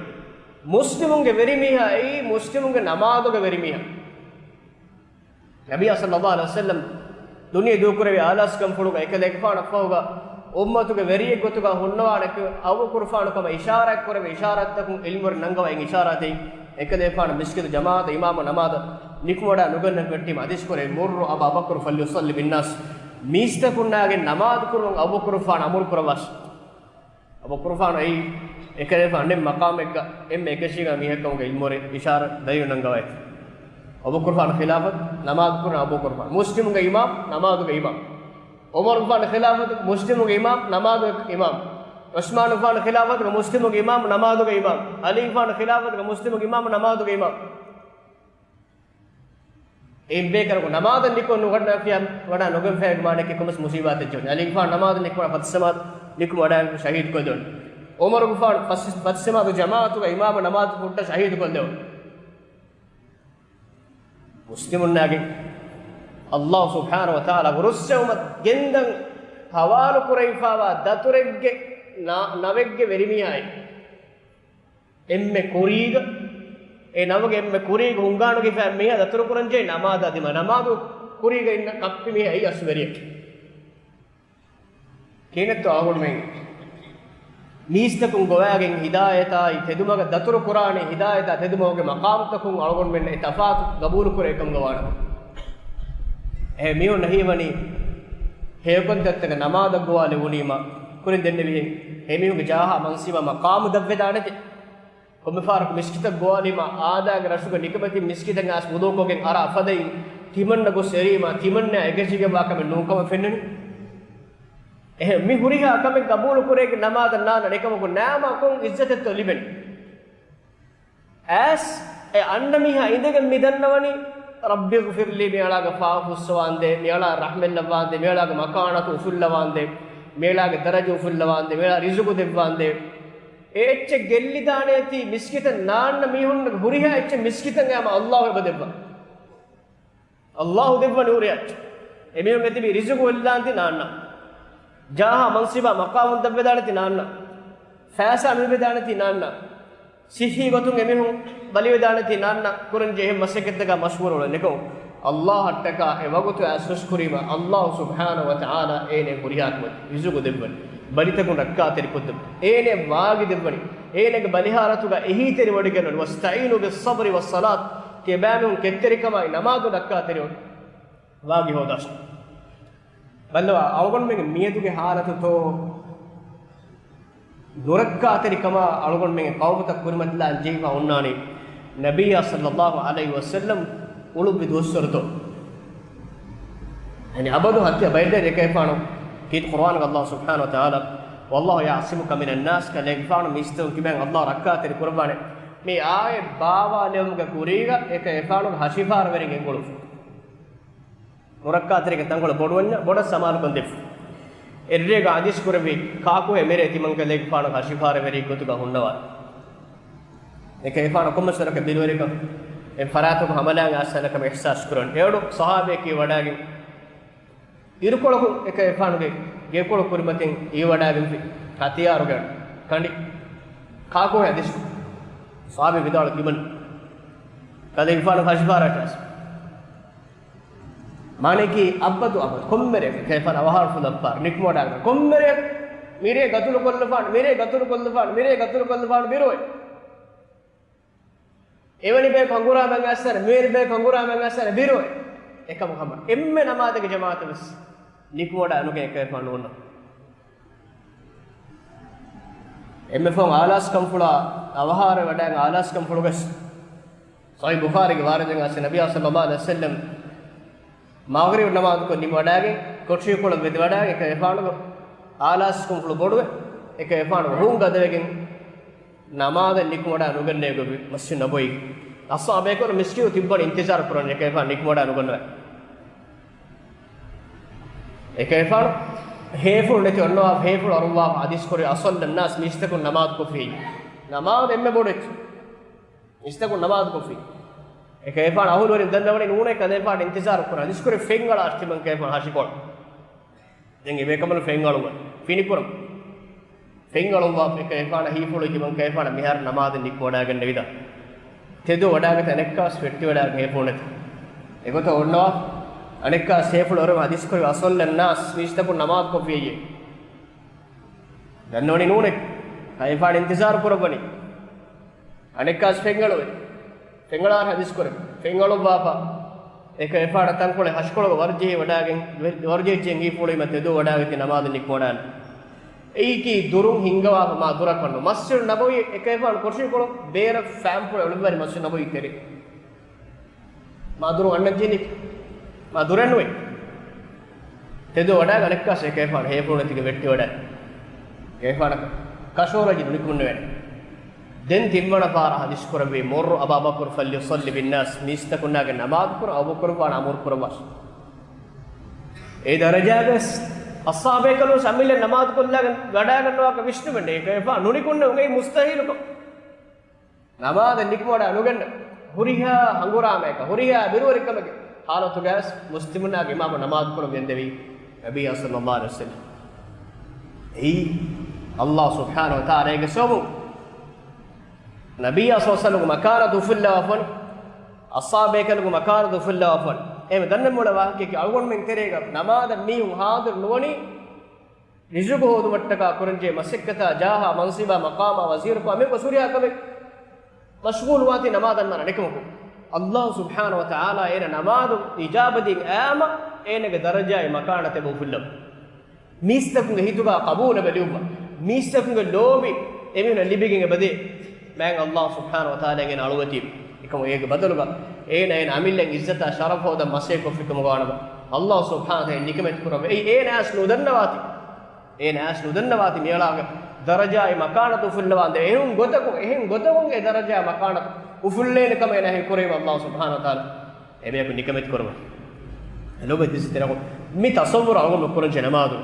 මුස්ලිමුන්ගේ වෙරිමිහ ඒ මුස්ලිමුන්ගේ නමාදුගේ වෙරිමිහ නබිය සල්ලල්ලාහු අලයිහි වසල්ලම් දුනිය දුකරේ ආලස්කම් ෆුලුග එක දෙක පාන ෆෝග උම්මතුගේ වෙරිය ගොතුග හොන්නවානක අව කුර්ෆාන කම ඉෂාරක් කරේ ඉෂාරත් තකු ඉල්මුර නංගවයි ඉෂාරතේ එක දෙක පාන මිස්කිත ජමාත ඉමාම නමාද නිකුමඩ නුගන්න කට්ටි මදිස් කරේ මුර්රු අබබකර් ෆල්යුසල්ලි බින්නාස් මිස්ත කුන්නාගේ නමාද කුරුන් අව කුර්ෆාන අමුර කරවස් අව කුර්ෆාන ඒ ekale fande maqam ekka em ekashiga mihakkamge ilmore ishar dayu nangawai abu qur'an khilafat namaz qur'an abu qur'an muslimunge imam namazuge imam umar qur'an khilafat muslimunge imam namazuge imam usman qur'an khilafat muslimunge imam namazuge imam ali qur'an khilafat muslimunge imam namazuge imam em bekar ko namaz nikko nugadna fiam wada nogem feg mane ke kumas musibat jone ali qur'an namaz nikko fatsamat nikko wada shahid ko don Umar Gufan fatsema do jamaatu ga imam namaz putta shahid kollew muslimun nage Allah subhanahu wa ta'ala gurussewma gendan hawalu kuraifawa daturegge navegge verimiyai emme kuriga e navage emme kuriga hunganuge fa meha daturu kuranje namaz adima namadu kuriga inna kappi meha ai asveriyek kenetto agul men නීස්තකුන් ගොයාගෙන් හිදායතයි තෙදුමග දතුරු කුරානේ හිදායත තෙදුමෝගේ මකාම්තකුන් අලගොන් මෙන්න තෆාත් ගබූල් කුර එකම් ගවාන මියු නහිවනි heekondattaka namada gwale unima kurin denne wihen hemiyuge jaha mansiba maqam dabbe danati komme farak miskita gwalima aadaga rashuga nikabati miskitan as mudokogen ara afadai timanna go serima timanna egejige wakame nukama fennani mi huriha akame qabul kurege namada nana nekama ko nama kon izzatetto liben as e annamiha indegen midannawani rabbi ghfir li mealaga faafuswande meala rahmellawande mealaga makanatu usullawande mealaga daraju usullawande meala rizqu devwande ecce gelli daneti miskita nanna mihunna huriha ecce miskitan ama allah bedebba allah devwa nuriyat emiyun etibi rizqu illanti nanna jaha mansiba maqamun dabbe daneti nanna faasa anube daneti nanna sihi gotun emihun baliwe daneti nanna kurun je maseketga mashhur wala neko allah hattaka e wagutu asus kurima allah subhanahu wa ta'ala ene kuriyatmat rizqu devwan balitaku rakka teri koddu ene waagi devwani enege baliharatuga ehi teri wadigen wasta'inu bis sabri was salat ke bamun ketterikama namadu rakka teri waagi hodas balwa awgon mege miyetuge halatu to durakka terikama algon mege qawmata kurimatla jeeva unnani nabiyya sallallahu alaihi wasallam ulubi dossorto yani abadu hatya bayde rekayfano kit qur'an allah subhanahu wa ta'ala wallahu ya'simuka minan nas ka lekfano misto kiben allah rakka teri kurbane me aaye bawa lemuga kuriga ekayfano hashifar verin engolu murakka terike tangol boduwanya boda samal kondef errega adis kurbi kaaku emere timanka lekfano hashifar veri gotuga hunnawa ekayfano kommasaraka bilwerika e faratu hamalan asalaka me ihsas kuran edu sahabe ki wadagi irukoloku ekayfano ge gekolo kurimatin e wadagi hatiyaruga kandi kaaku adis sahabe vidal kiman kalekfano hashifar atas mane ki abbadu abad kommere kayfana wahar fulapar nikmoda kommere mire gatulu kollufan mire gatulu kollufan biroy evani be kangura bangasar mere be kangura bangasar biroy ekam muhammad emme namade ge jamaat bes nikmoda anuge kayfana wonna emme fon alas kamfula awahara wada alas kamfulugas sahih bukhari ge waraden as nabiy sallallahu alaihi wasallam maghrib namaz ko ni wadage kochi kola ved wadage ek efanu alas kum fulu boduwe ek efanu room gadawegen namaz nikmoda anuganne go masjid naboy asabe ko miskiu tibban intizar kuran ek efanu nikmoda anuganne ek efanu heful neti onno heful arwa hadis kore asal nas mistakun namaz ko fi namaz emme bodet mistakun namaz ko fi ekayfan ahul warin dannawani nune kadefan intizar kurana diskure fengala astiman kayfan hashikol denge mekamal fengalu finikuram fengalu wa ekayfan hifulu kiman kayfan mihar namaz nikmoda ganne vida tedu wadaga tanekkas fetti wadaga hefunet egota onnawa anekka seful orum hadiskore asollan nas mistaku namaz ko fiye dannawani nune kayfan intizar kurabani anekkas fengalu fengalar hadis kore fengalu bapa eka efada tankole hashkolo warje wadagen warje jengi pole mate do wadagati namaz nikmodan eiki durun hingawa ma durakanno masjid nabawi eka efan korshi kolo bera fam pole ulbari masjid nabawi tere ma durun annajini ma duranwe tedo wadaga anekka eka efan he pole tige vetti wada efan kashoraji nikunne den timmana fara hadis kurabe mor ababakar falyusalli bin nas mistakunage namaz kur abubakar wa amur kurwas e darajagas ashabe kalu samile namaz kullagan gada ganwa ka vishnu bende ekaifa nunikunne ungai mustahil ko namaz nikmoda anuganna huriha angurame ka huriha birurikamage halatu gas muslimunage imam namaz kurum yendevi nabi sallallahu alaihi wasallam ei allah subhanahu wa ta'ala ege sobu nabiyya sallallahu makaratu fulla wafan ashabe kalu makaratu fulla wafan em danne mola waake ki algon men terega namada mihun hadir nuwani rizqu hodu mattaka kuranje masakkata jaha mansiba maqama wazir ko ame wasuriya kabe mashghul wati namadan man nekumuko allah subhanahu wa ta'ala ena namadu ijabati ama enege daraja e makanate bo fulla මිස්තකුගේ හිතුවා කබූල බැලියුවා මිස්තකුගේ ලෝබි එමින ලිබිගෙන් බදේ මෑන් අල්ලාහ් සුබ්හානහු වතාලාගෙන් අලුවති එකම ඒක බදලුග ඒන අමිල්ලෙන් ඉස්සත ශරෆ හොද මසේ කොෆිකම ගානබ අල්ලාහ් සුබ්හානහු වතාලා නිකමෙත් කරව ඒ නාස් නුදන්නවාති මියලාගේ දරජායි මකානතු උෆුල්ලවන්ද එහෙන් ගොතකුගේ දරජා මකානතු උෆුල්ලේනකම එනහි කුරේ අල්ලාහ් සුබ්හානහු වතාලා එබේක නිකමෙත් කරව ලොබ දිස්තරක මි තසවුර අලගොම කරන ජනමාදු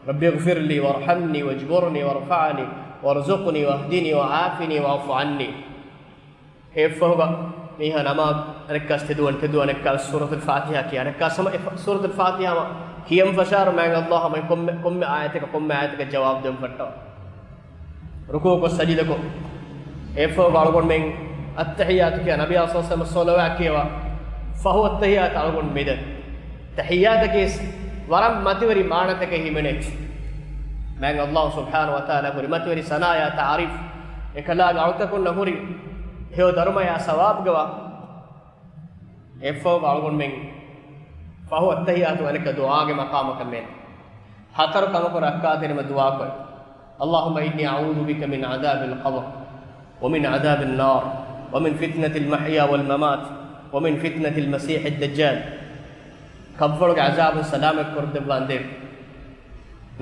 رب اغفر لي وارحمني واجبرني وارفعني وارزقني واهدني وعافني واعف عني هيفوغا ميها نماز ركعت تدوان ركعت سورة الفاتحة كي ركعت سما سورة الفاتحة ما هي فشار ما الله ما كم آياتك جواب دم فتو ركوع کو سجدہ کو هيفوغا على من التحيات كي نبي صلى الله عليه وسلم صلوات كي فهو التحيات على من ميدان تحيات كيس ورم متوري مانتك هيمنك من الله سبحانه وتعالى وري متوري سنايا تعريف එකලා ගෞතකුන් නහුරි හේව ධර්මය සවාබ් ගවා එෆෝ ගල්ගොන් මෙන් ෆහු අත්තහියාතු අනක දුආගේ මකාමක මෙන් හතර කමක රක්කා දෙනම දුආ කර اللهم إني أعوذ بك من عذاب القبر ومن عذاب النار ومن فتنة المحيا والممات ومن فتنة المسيح الدجال كبرك عذاب سلامك كرد باندے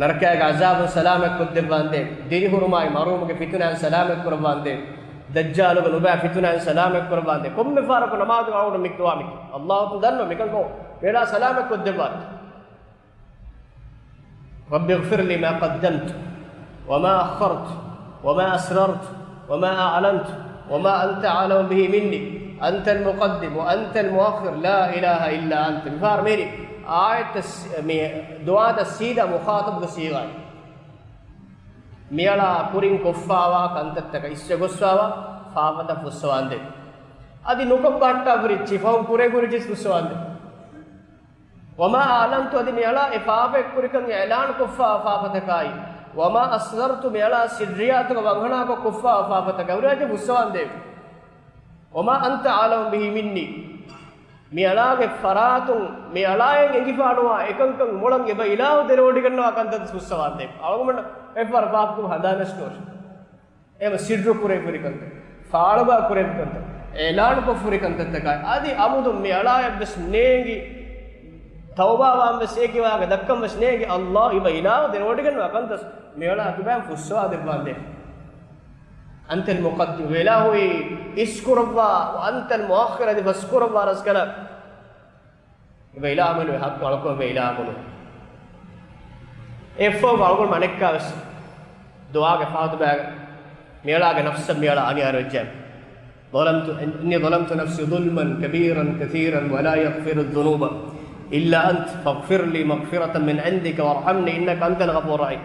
نركاك عذاب سلامك كرد باندے ديري هرماي مرومك فتنة سلامك كرد باندے دجال نبا فتنة سلامك كرد باندے كم مفارق نماز عون مكتوامك الله تدنو مكنكو بلا سلامك كرد باندé رب اغفر لي ما قدمت وما أخرت وما أسررت وما أعلنت وما أنت أعلم به مني أنت المقدم وأنت المؤخر لا إله إلا أنت بفار ميري آية دعاء السيدة مخاطب بصيغة ميلا كورين كفاوا كنتتك إسجوسوا فاوتا فسواند أدي نوكم باتا فريتشي فهم كوري كوريجس فسواند وما أعلنت أدي ميلا إفافة كوريكم إعلان كفا فافتكاي وما أسررت ميلا سريات وانغنا كفا فافتكاي ورجع فسواند وما أنت عالم به مني ميلاغ فراتون ميلاين انغفانوا එකංකං මොළං එබ ඉලාව දෙරෝඩි කරනවා කන්තත් සුස්සවාදේ අවගමන එෆර් පාප්කු හදානස්නෝර එම සිද්රු කුරේ පුරිකන්ත ෆාලබා කුරේ පුරිකන්ත ඒලාණ කො පුරිකන්ත තකයි আদি අමුදු මීලාය බස් නේගි තවබා වම් බස් ඒකිවාගේ දක්කම් බස් නේගි අල්ලාහ් ඉබ ඉලාව දෙරෝඩි කරනවා කන්තත් මීලා කිබම් සුස්සවාදේ වන්දේ أنت المقدم وإلهي اذكر الله وأنت المؤخر هذه فاذكر الله رزقنا يبقى إله منه يحق علىكم يبقى إله منه إفوق علىكم منكا بس دعاء فاض بها ميلاك نفس ميلا أني أرجع إني ظلمت نفسي ظلما كبيرا كثيرا ولا يغفر الذنوب إلا أنت فاغفر لي مغفرة من عندك وارحمني إنك أنت الغفور الرحيم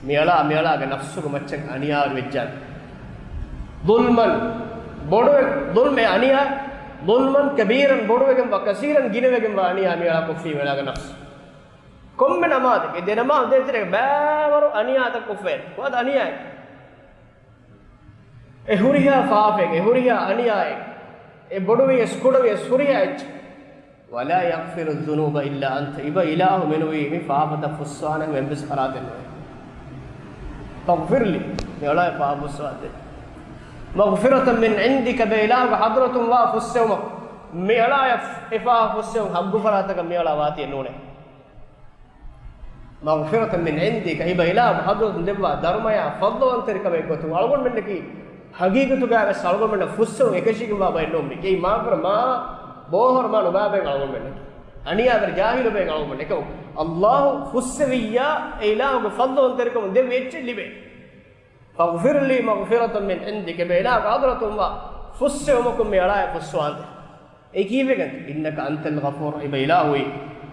ميلاك نفسك متشك أني أرجع ظلما ظلم أنيا ظلما كبيرا بڑوكم وكثيرا جنوكم وأنيا ميلا كفي ميلا نفس كم من أمادك إذا نما ديترك بامرو أنيا تكفين وهذا أنيا إهوريا فافك إهوريا أنيا بڑوي سكودوي سوريا ولا يغفر الذنوب إلا أنت إبا إله منوي فافة فسوانا من بس فراتنا فاغفر لي ميلا فاف فسوانا مغفرة من عندك بإله حضرة الله في السوم ميلا إفاه في السوم هم غفراتك ميلا واتي النونة مغفرة من عندك إبا إله حضرة دبا درميا فضل أنت ركبه كتو ألغون منك حقيقة قاعد سألغون من في السوم إكشيك ما بينهم كي ما كر ما بوهر ما نبابين ألغون منك أني أبر جاهل بين ألغون منك الله في السوية إله فضل أنت ركبه دب يتشلي بين فاغفر لي مغفرة من عندك بإله حضرة الله فس يومكم ميلا فسوان إكيفك إنك أنت الغفور إبا إلهي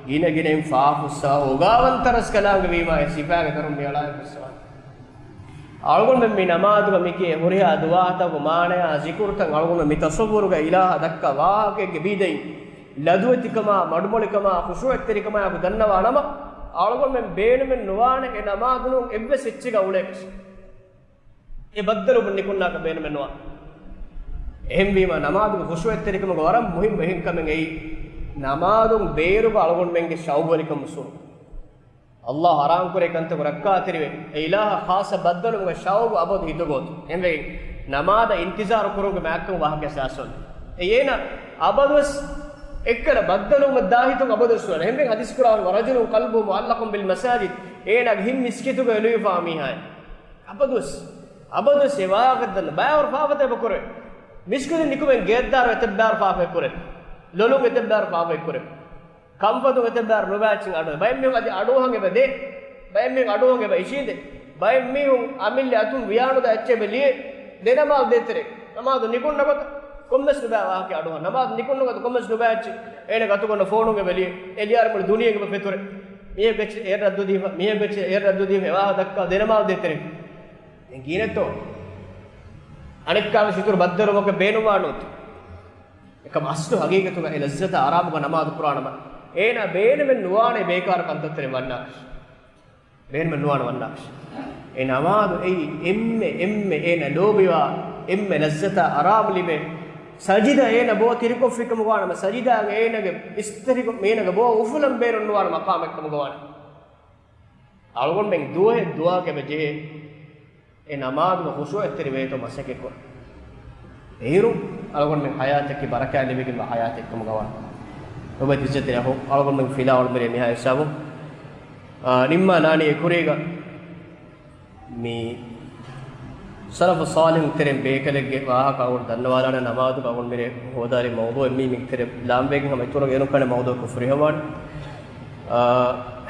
جينا جينا فاف السوا وغاوان ترس كلام بما يسيبك ترم ميلا فسوان ألغون من نماذج ميكي هوريا دعاء ومانع ذكر ألغون من تصور إله دكا واك جبيدي لدوتكما مدمولكما خشوعتكما يقدرنا وانما ألغون من بين من نوان نماذج إبس إتشيك أولئك ये बद्दल उबन निकुन्ना का बेन मेनवा එහෙම වීම නමාදුක ඛුෂුවෙත්තරිකම ගවරම් මුහිම් මෙහින් කමෙන් එයි නමාදුන් බේරුක අලගොන් මෙන්ගේ ශෞබරිකම සුරු Allah haram kure kanta rakka tirive e ilaha khasa baddalum ga shawbu abod hitugot embe namada intizar kuruge makkum wahge sasol e yena abadus ekkada baddalum dahitu abodus wala embe hadis kurawan warajulun qalbu muallaqun bil masajid ena him miskitu ga luifa mi hay abadus e waqadan bayur faafate bakure miskudin nikumen geddar etebbar faafe kure lolum etebbar faafe kure ಕಂಪದು ವೆತದಾರ್ ನುಬಾಚಿಂಗ್ ಅಡು ಬೈಮ್ಮಿ ಅದಿ ಅಡು ಹಂಗೆ ಬದೆ ಬೈಮ್ಮಿ ಅಡು ಹಂಗೆ ಬೈ ಶೀದೆ ಬೈಮ್ಮಿ ಅಮಿಲ್ಲಿ ಅತು ವಿಯಾಣುದ ಅಚ್ಚೆ ಬೆಲಿ ದೇನಮಾಲ್ ದೇತರೆ ನಮಾದು ನಿಕುಂಡ ಬತ ಕೊಮ್ಮಸ್ ನುಬಾ ವಾಕೆ ಅಡು ನಮಾದು ನಿಕುಂಡ ಬತ ಕೊಮ್ಮಸ್ ನುಬಾಚಿ ಏನೆ ಗತುಕೊಂಡ ಫೋನ್ ಹಂಗೆ ಬೆಲಿ ಎಲಿಯಾರ್ ಮುಳಿ ದುನಿಯೆಗೆ ಬಫೆತರೆ මිය ಬೆಚ್ಚ ಏರ್ ರದ್ದು ದೀವ ವಾ ದಕ್ಕ ದೇನಮಾಲ್ ದೇತರೆ ಗೀನತೋ ಅನಿಕ್ಕಾವ ಸಿತುರು ಬದ್ದರು ಮೊಕ ಬೇನು ಮಾಡುತ್ತು එක මස්තු හගීකතුග ඒ ලස්සත ආරාමක නමාදු පුරාණම ඒන බේනමෙන් නුවානේ බේකාර කන්තතරේ වන්නා බේනමෙන් නුවාන වන්නා ඒ නමාදු එmme ඒන ලෝබිවා එmme ලස්සත ආරාමලිමේ සජිදා ඒන බෝ තිරිකොෆිකම ගානම සජිදා ඒනගේ ඉස්තරික මේනගේ බෝ උෆුලම් බේරන් නුවාන මකාමෙක්කම ගාන අලගොන් මෙන් දුවා කෙබජේ ඒ නමාදු හුෂෝ එතරි වේතෝ මසකෙකෝ ඒරු algon men hayataki baraka lebegin wa hayatek kum gawan obat izete ho algon men fila wal mere mi hay sabu nimma nani ekurega mi salaf salih terem bekelege wa ka ur dannawalana namadu ka ur mere hodari mawdu mi mi tere lambegin ham ituro enu kana mawdu ku frihawan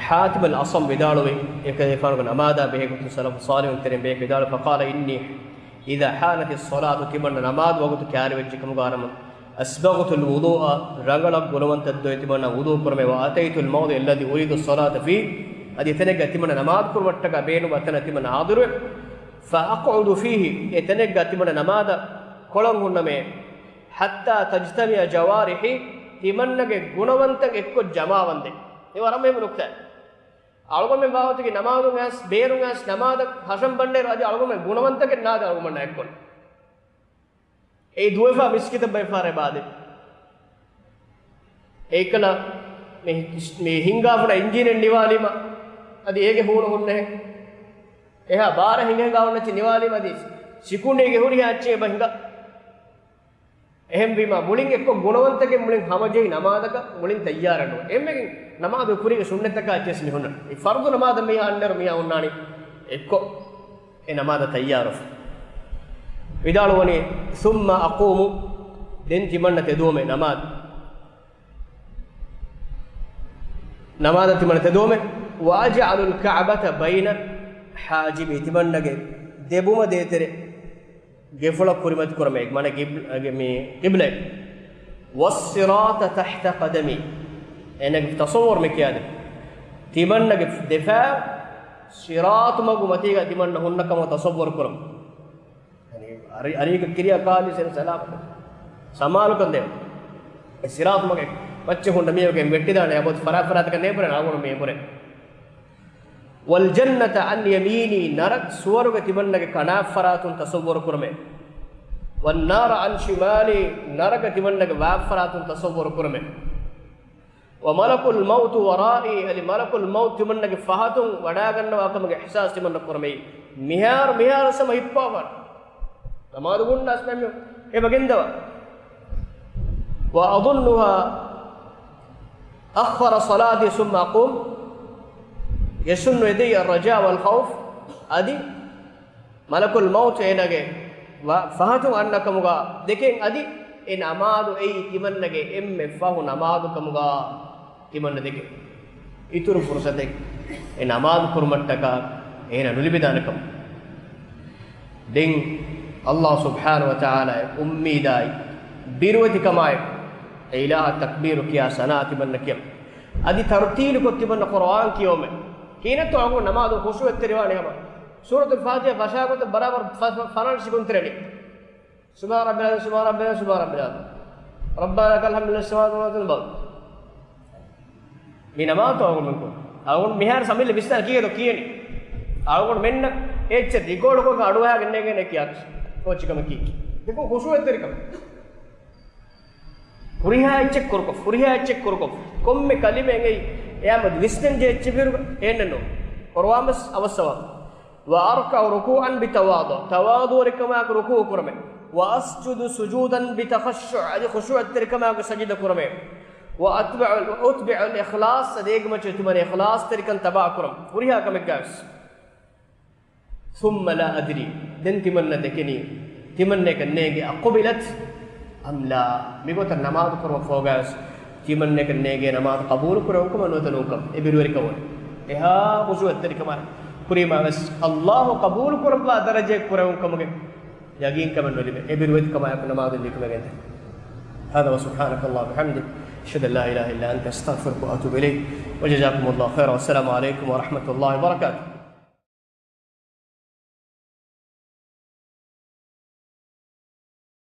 حاتم الأصم بدالوي يكذا فانو نماذا بهيك سلف صالح terem bek bidalu فقال إني إذا حانت الصلاة تمنى نماذ وقت كاري وجهكم غارم أسبغت الوضوء رجلا قلوان تدو تمنى وضوء كرمه وأتيت الموضع الذي أريد الصلاة فيه أدي تنقى تمنى نماذ كرمتك بينه وتنا تمنى عاضر فأقعد فيه يتنقى تمنى نماذ كلام هنمه حتى تجتمع جوارحي تمنى غنوانتك إكو جماعة يوارم هم نكتة algon men baawatiki namadu ngas beeru ngas namada hasham bande raji algon men gunawantake naada algon men ekkon ei duwefa miskita bay fare baade ekala me hinga funa engineer niwalima adi ege hono honne eha baara hinga gawna chi niwalima adi sikunege huri hacche ba hinga ehem bima mulin ekko gunawantake mulin hamajei namadaka mulin tayyarano emmege namadu kurige sunnataka achesni honna e fardu namada me anner me unnani ekko e namada tayyaro vidalu woni thumma aqumu den timanna tedume namada timanna tedume wa aj'alu al-ka'bata bayna hajibi timannage debuma detere gefula kurimat kurame mane me qibla was-sirata tahta qadami انك تصور مكياد تمنى دفاع صراط مغمتيغا تمنى هنكم تصور كرم يعني اريك كريا قال سلام سمال كندے صراط مغ بچے ہن میوگے وٹیدانے ابت فرافرات کنے پر ناون مے پرے والجنه عن يميني نرك سورغ تمنى كنافرات تصور كرم والنار عن شمالي نرك تمنى وافرات تصور كرم وملك الموت ورائي اللي ملك الموت منك فهاتم وداغن واكم احساس من قرمي مهار سما يباور ما دون ناس نميو اي بغندوا واظنها اخر صلاتي ثم اقوم يسن يدي الرجاء والخوف ادي ملك الموت انغه فهاتم انكم دكين ادي ان امادو اي تمنگه ام فهو نمادو كمغا timanna deke ituru fursate e namaz kurmattaka ena nulibidanakam den Allah subhanahu wa ta'ala ummidai birwati kamay e ilaha takbir kiya sanati bannakiyam adi tartil ko timanna Quran kiyome kinatu agu namaz khushu etteriwane hama suratul fatiha fashagot barabar fanan sikuntreni subhana rabbana rabbana lakal hamdu lis samawati wal ard mi namaz to agun agun mihar samil bistar kiyedo kiyeni agun menna ecche record ko aduwa genne gene kiyak kochikam ki deko khushu etterikam furiha ecche korko komme kalime ngei eamad wisden je chibiru enno korwamas awassawa wa arka ruku'an bi tawadu rikama ruku' kurame wa asjudu sujudan bi takhashu' ali khushu' rikama sajida kurame wa atba'u al ikhlas adegma chitumane ikhlas terikan taba kuram puriha kamegas thumma la adri den timanna dekeni timanne kannege aqbilat am la migota namaz kurwa fogas timanne kannege namaz qabul kurawum kuma notanukam ebiruwari kawon eha khushu' terikama kurima bas Allah qabul kurwa daraje kurawum kamuge yagin kaman walibe ebiruwari kama yak namaz likumagente هذا وسبحانك الله وبحمدك أشهد أن لا إله إلا أنت أستغفرك وأتوب إليك وجزاكم الله خيرا والسلام عليكم ورحمة الله وبركاته